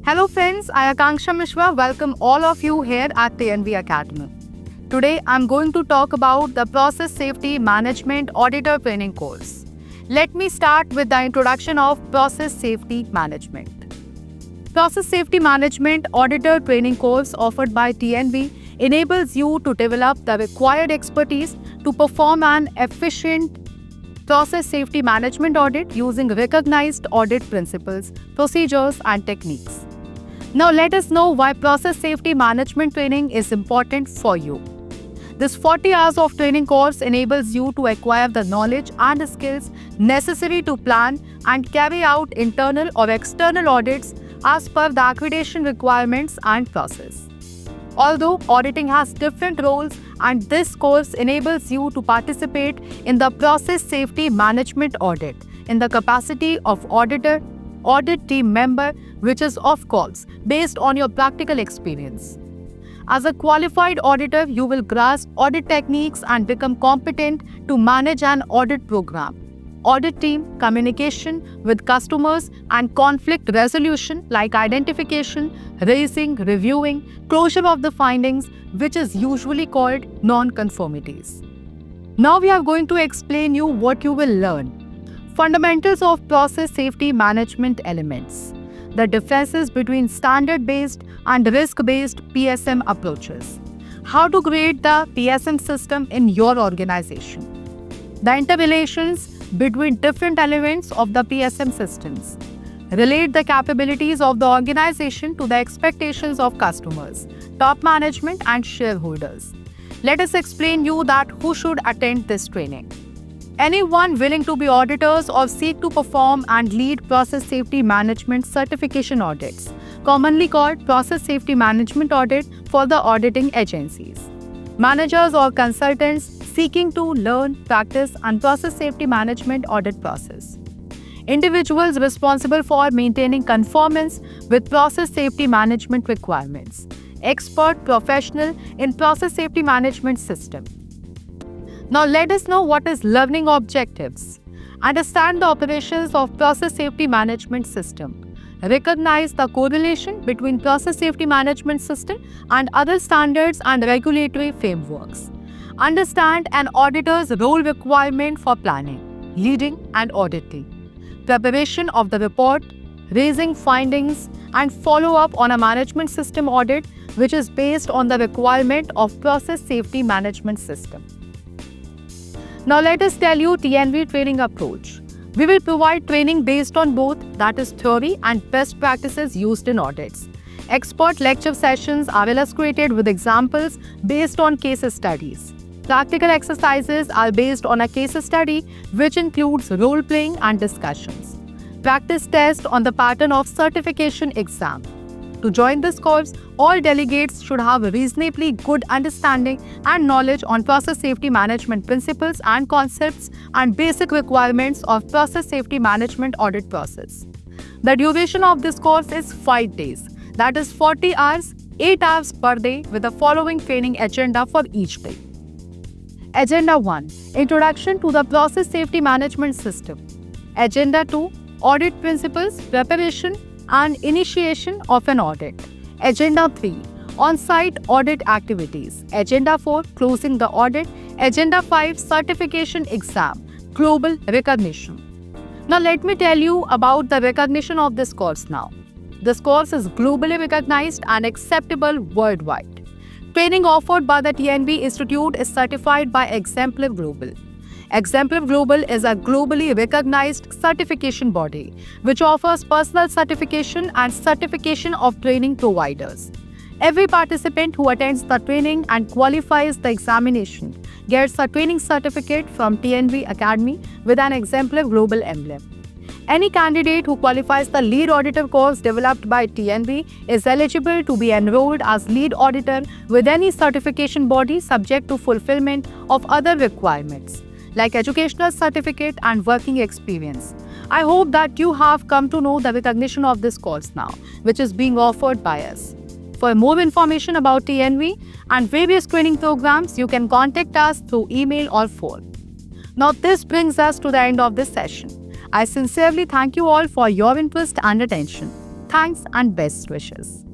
Hello friends, I am Akanksha Mishra. Welcome all of you here at TNV Academy. Today I'm going to talk about the Process Safety Management Auditor Training course. Let me start with the introduction of Process Safety Management. Process Safety Management Auditor Training course offered by TNV enables you to develop the required expertise to perform an efficient process safety management audit using recognized audit principles, procedures, and techniques. Now let us know why process safety management training is important for you. This 40 hours of training course enables you to acquire the knowledge and skills necessary to plan and carry out internal or external audits as per the accreditation requirements and process. Although auditing has different roles, and this course enables you to participate in the process safety management audit in the capacity of auditor, audit team member, which is of course based on your practical experience. As a qualified auditor, you will grasp audit techniques and become competent to manage an audit program, audit team, communication with customers, and conflict resolution like identification, raising, reviewing, closure of the findings, which is usually called non-conformities. Now we are going to explain you what you will learn. Fundamentals of process safety management elements. The differences between standard-based and risk-based PSM approaches. How to create the PSM system in your organization. The interrelations between different elements of the PSM systems. Relate the capabilities of the organization to the expectations of customers, top management, and shareholders. Let us explain you that who should attend this training. Anyone willing to be auditors or seek to perform and lead process safety management certification audits, commonly called process safety management audit for the auditing agencies. Managers or consultants seeking to learn, practice, and process safety management audit process. Individuals responsible for maintaining conformance with process safety management requirements. Expert professional in process safety management system. Now let us know what is learning objectives. Understand the operations of process safety management system. Recognize the correlation between process safety management system and other standards and regulatory frameworks. Understand an auditor's role requirement for planning, leading, and auditing. Preparation of the report, raising findings, and follow-up on a management system audit which is based on the requirement of process safety management system. Now let us tell you TNV training approach. We will provide training based on both, that is theory and best practices used in audits. Expert lecture sessions are illustrated with examples based on case studies. Practical exercises are based on a case study which includes role-playing and discussions. Practice test on the pattern of certification exam. To join this course, all delegates should have a reasonably good understanding and knowledge on process safety management principles and concepts and basic requirements of process safety management audit process. The duration of this course is 5 days, that is 40 hours, 8 hours per day with the following training agenda for each day. Agenda 1. Introduction to the Process Safety Management System. Agenda 2. Audit Principles, Preparation and Initiation of an Audit. Agenda 3. On-site audit activities. Agenda 4. Closing the audit. Agenda 5. Certification exam. Global recognition. Now let me tell you about the recognition of this course now. This course is globally recognized and acceptable worldwide. Training offered by the TNV Institute is certified by Exemplar Global. Exemplar Global is a globally recognized certification body which offers personal certification and certification of training providers. Every participant who attends the training and qualifies the examination gets a training certificate from TNV Academy with an Exemplar Global emblem. Any candidate who qualifies the lead auditor course developed by TNV is eligible to be enrolled as lead auditor with any certification body subject to fulfillment of other requirements like educational certificate and working experience. I hope that you have come to know the recognition of this course now, which is being offered by us. For more information about TNV and various training programs, you can contact us through email or phone. Now this brings us to the end of this session. I sincerely thank you all for your interest and attention. Thanks and best wishes.